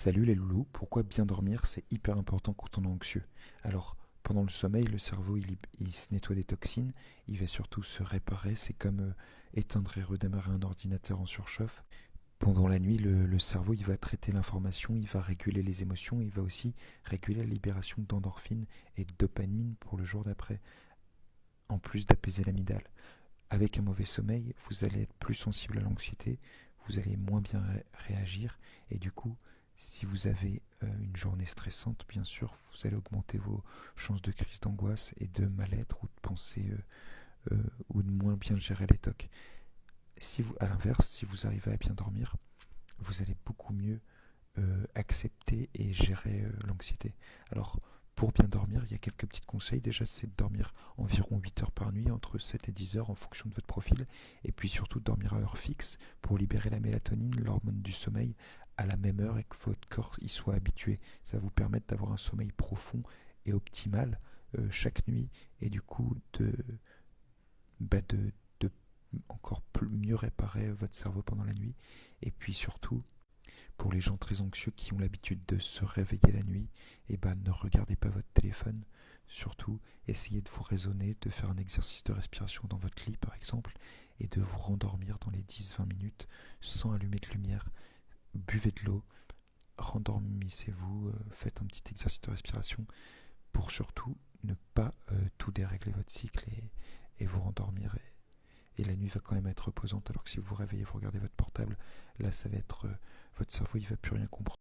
Salut les loulous, pourquoi bien dormir c'est hyper important quand on est anxieux. Alors, pendant le sommeil, le cerveau il se nettoie des toxines, il va surtout se réparer, c'est comme éteindre et redémarrer un ordinateur en surchauffe. Pendant la nuit, le cerveau il va traiter l'information, il va réguler les émotions, il va aussi réguler la libération d'endorphines et de dopamine pour le jour d'après, en plus d'apaiser l'amygdale. Avec un mauvais sommeil, vous allez être plus sensible à l'anxiété, vous allez moins bien réagir et du coup, si vous avez une journée stressante, bien sûr, vous allez augmenter vos chances de crise d'angoisse et de mal-être ou de penser ou de moins bien gérer les tocs. Si vous, à l'inverse, si vous arrivez à bien dormir, vous allez beaucoup mieux accepter et gérer l'anxiété. Alors, pour bien dormir, il y a quelques petits conseils. Déjà, c'est de dormir environ 8 heures par nuit, entre 7 et 10 heures en fonction de votre profil. Et puis surtout, de dormir à heure fixe pour libérer la mélatonine, l'hormone du sommeil, à la même heure et que votre corps y soit habitué. Ça va vous permettre d'avoir un sommeil profond et optimal chaque nuit et du coup de encore mieux réparer votre cerveau pendant la nuit. Et puis surtout, pour les gens très anxieux qui ont l'habitude de se réveiller la nuit, ne regardez pas votre téléphone. Surtout, essayez de vous raisonner, de faire un exercice de respiration dans votre lit par exemple, et de vous rendormir dans les 10-20 minutes sans allumer de lumière. Buvez de l'eau, rendormissez-vous, faites un petit exercice de respiration pour surtout ne pas tout dérégler votre cycle et vous rendormir. Et la nuit va quand même être reposante, alors que si vous vous réveillez, vous regardez votre portable, là ça va être votre cerveau, il va plus rien comprendre.